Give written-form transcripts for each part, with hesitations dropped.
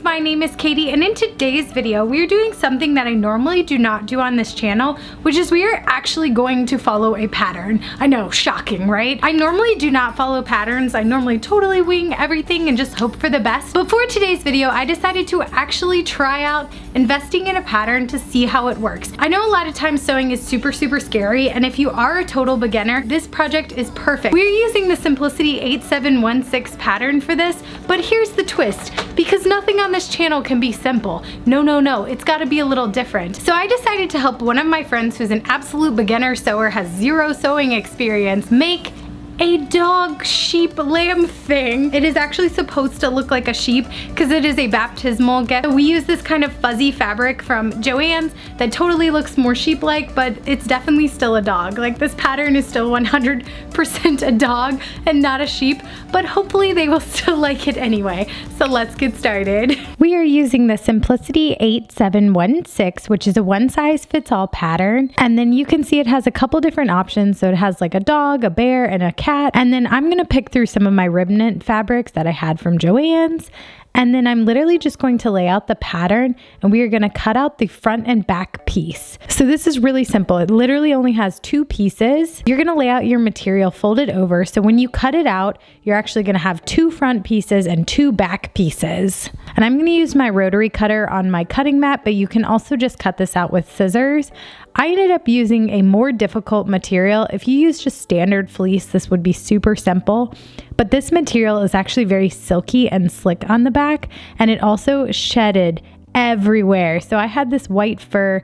My name is Katie, and in today's video we are doing something that I normally do not do on this channel, which is we are actually going to follow a pattern. I know, shocking, right? I normally do not follow patterns. I normally totally wing everything and just hope for the best. But for today's video, I decided to actually try out investing in a pattern to see how it works. I know a lot of times sewing is super scary, and if you are a total beginner, this project is perfect. We're using the Simplicity 8716 pattern for this, but here's the twist. Because nothing on this channel can be simple. No, it's gotta be a little different. So I decided to help one of my friends who's an absolute beginner sewer, has zero sewing experience, make a dog, sheep, lamb thing. It is actually supposed to look like a sheep because it is a baptismal gift. We use this kind of fuzzy fabric from Joann's that totally looks more sheep-like, but it's definitely still a dog. Like, this pattern is still 100% a dog and not a sheep, but hopefully they will still like it anyway. So let's get started. We are using the Simplicity 8716, which is a one-size-fits-all pattern. And then you can see it has a couple different options. So it has like a dog, a bear, and a cat. And then I'm going to pick through some of my remnant fabrics that I had from Joann's. And then I'm literally just going to lay out the pattern, and we are going to cut out the front and back piece. So this is really simple. It literally only has two pieces. You're going to lay out your material folded over. So when you cut it out, you're actually going to have two front pieces and two back pieces. And I'm going to use my rotary cutter on my cutting mat, but you can also just cut this out with scissors. I ended up using a more difficult material. If you use just standard fleece, this would be super simple. But this material is actually very silky and slick on the back, and it also shedded everywhere. So I had this white fur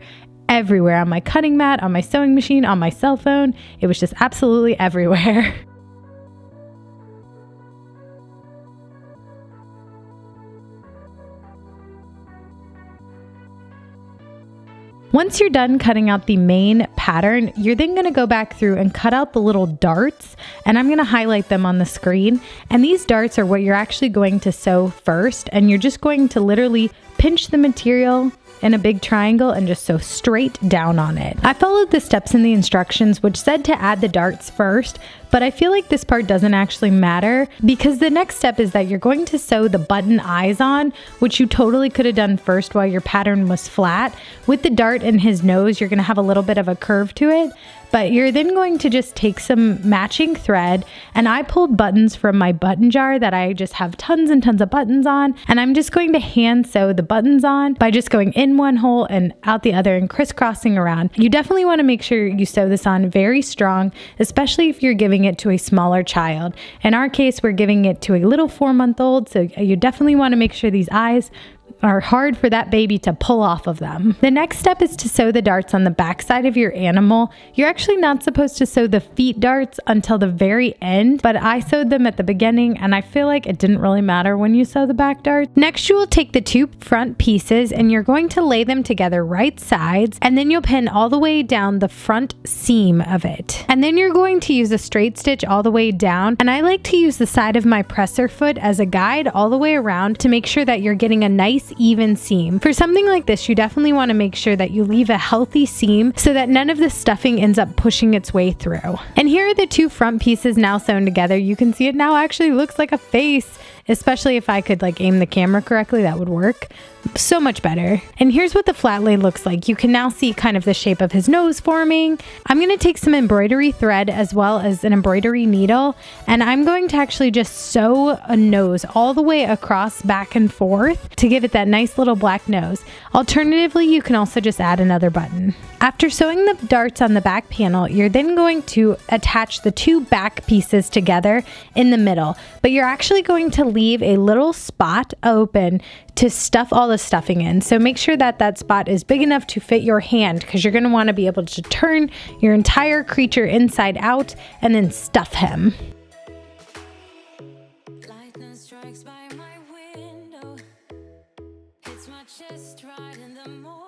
everywhere on my cutting mat, on my sewing machine, on my cell phone. It was just absolutely everywhere. Once you're done cutting out the main pattern, you're then going to go back through and cut out the little darts, and I'm going to highlight them on the screen. And these darts are what you're actually going to sew first, and you're just going to literally pinch the material in a big triangle and just sew straight down on it. I followed the steps in the instructions, which said to add the darts first, but I feel like this part doesn't actually matter because the next step is that you're going to sew the button eyes on, which you totally could have done first while your pattern was flat. With the dart in his nose, you're going to have a little bit of a curve to it. But you're then going to just take some matching thread, and I pulled buttons from my button jar that I just have tons and tons of buttons on, and I'm just going to hand sew the buttons on by just going in one hole and out the other and crisscrossing around. You definitely want to make sure you sew this on very strong, especially if you're giving it to a smaller child. In our case, we're giving it to a little 4-month-old, so you definitely want to make sure these eyes are hard for that baby to pull off of them. The next step is to sew the darts on the back side of your animal. You're actually not supposed to sew the feet darts until the very end, but I sewed them at the beginning, and I feel like it didn't really matter when you sew the back dart. Next, you will take the two front pieces and you're going to lay them together right sides, and then you'll pin all the way down the front seam of it. And then you're going to use a straight stitch all the way down, and I like to use the side of my presser foot as a guide all the way around to make sure that you're getting a nice even seam. For something like this, you definitely want to make sure that you leave a healthy seam so that none of the stuffing ends up pushing its way through. And here are the two front pieces now sewn together. You can see it now actually looks like a face, especially if I could like aim the camera correctly, that would work so much better. And here's what the flat lay looks like. You can now see kind of the shape of his nose forming. I'm going to take some embroidery thread as well as an embroidery needle, and I'm going to actually just sew a nose all the way across back and forth to give it that nice little black nose. Alternatively, you can also just add another button. After sewing the darts on the back panel, you're then going to attach the two back pieces together in the middle, but you're actually going to leave a little spot open to stuff all the stuffing in. So make sure that that spot is big enough to fit your hand, because you're going to want to be able to turn your entire creature inside out and then stuff him. Lightning strikes by my window. It's my chest right in the morning.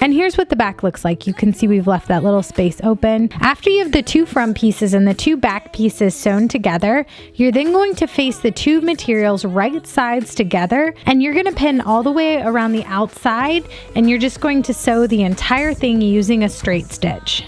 And here's what the back looks like. You can see we've left that little space open. After you have the 2 front pieces and the 2 back pieces sewn together, you're then going to face the 2 materials right sides together, and you're going to pin all the way around the outside, and you're just going to sew the entire thing using a straight stitch.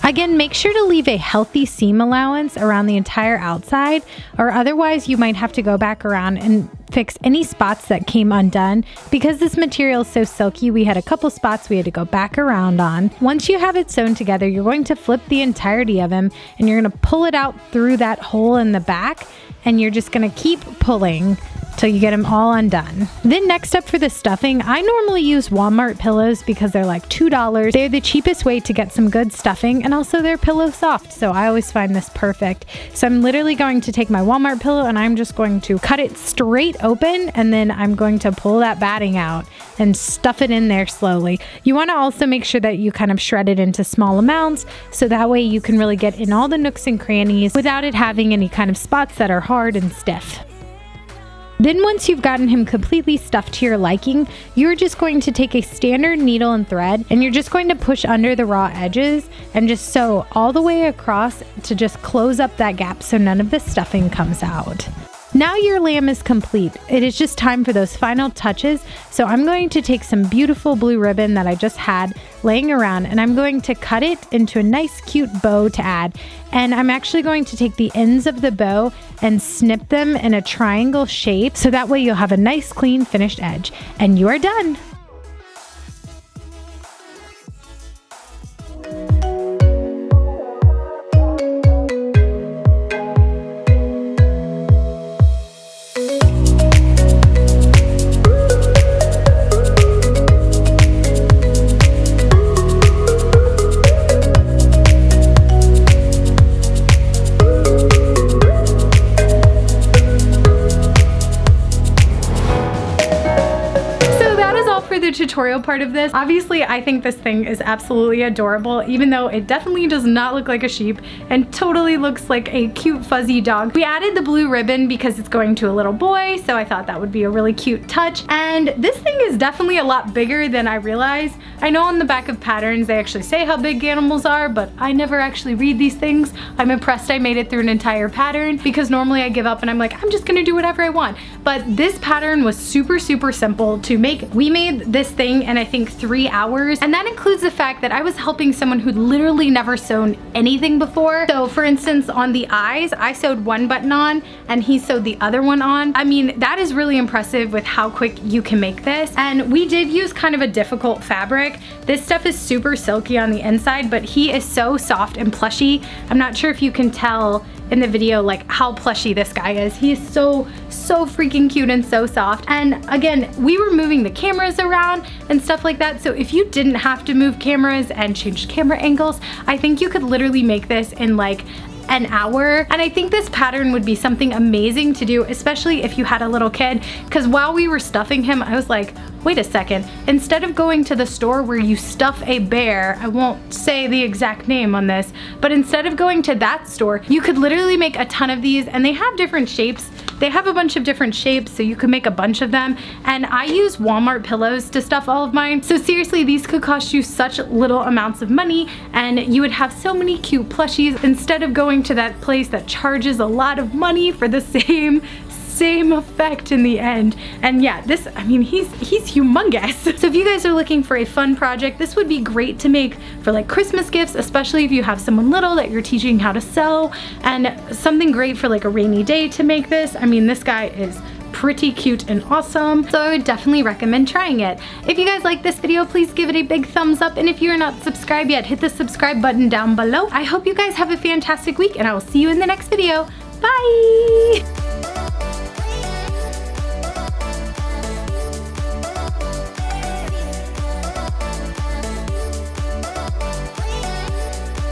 Again, make sure to leave a healthy seam allowance around the entire outside, or otherwise you might have to go back around and fix any spots that came undone. Because this material is so silky, we had a couple spots we had to go back around on. Once you have it sewn together, you're going to flip the entirety of him, and you're going to pull it out through that hole in the back, and you're just going to keep pulling till you get them all undone. Then next up for the stuffing, I normally use Walmart pillows because they're like $2. They're the cheapest way to get some good stuffing, and also they're pillow soft, so I always find this perfect. So I'm literally going to take my Walmart pillow and I'm just going to cut it straight open, and then I'm going to pull that batting out and stuff it in there slowly. You want to also make sure that you kind of shred it into small amounts, so that way you can really get in all the nooks and crannies without it having any kind of spots that are hard and stiff. Then once you've gotten him completely stuffed to your liking, you're just going to take a standard needle and thread, and you're just going to push under the raw edges and just sew all the way across to just close up that gap so none of the stuffing comes out. Now your lamb is complete. It is just time for those final touches. So I'm going to take some beautiful blue ribbon that I just had laying around, and I'm going to cut it into a nice cute bow to add. And I'm actually going to take the ends of the bow and snip them in a triangle shape, so that way you'll have a nice clean finished edge. And you are done. The tutorial part of this. Obviously, I think this thing is absolutely adorable, even though it definitely does not look like a sheep and totally looks like a cute fuzzy dog. We added the blue ribbon because it's going to a little boy, so I thought that would be a really cute touch. And this thing is definitely a lot bigger than I realized. I know on the back of patterns they actually say how big animals are, but I never actually read these things. I'm impressed I made it through an entire pattern, because normally I give up and I'm like, I'm just gonna do whatever I want. But this pattern was super simple to make. We made this thing in I think 3 hours, and that includes the fact that I was helping someone who'd literally never sewn anything before. So for instance, on the eyes, I sewed one button on and he sewed the other one on. I mean, that is really impressive with how quick you can make this. And we did use kind of a difficult fabric. This stuff is super silky on the inside, but he is so soft and plushy. I'm not sure if you can tell in the video like how plushy this guy is. He is so freaking cute and so soft. And again, we were moving the cameras around and stuff like that, so if you didn't have to move cameras and change camera angles, I think you could literally make this in like an hour. And I think this pattern would be something amazing to do, especially if you had a little kid, because while we were stuffing him, I was like, wait a second, instead of going to the store where you stuff a bear, I won't say the exact name on this, but instead of going to that store, you could literally make a ton of these, and they have different shapes. They have a bunch of different shapes, so you can make a bunch of them. And I use Walmart pillows to stuff all of mine. So seriously, these could cost you such little amounts of money, and you would have so many cute plushies instead of going to that place that charges a lot of money for the same effect in the end. And yeah, this, I mean, he's humongous. So if you guys are looking for a fun project, this would be great to make for like Christmas gifts, especially if you have someone little that you're teaching how to sew, and something great for like a rainy day to make this. I mean, this guy is pretty cute and awesome, so I would definitely recommend trying it. If you guys like this video, please give it a big thumbs up, and if you're not subscribed yet, hit the subscribe button down below. I hope you guys have a fantastic week, and I will see you in the next video. Bye!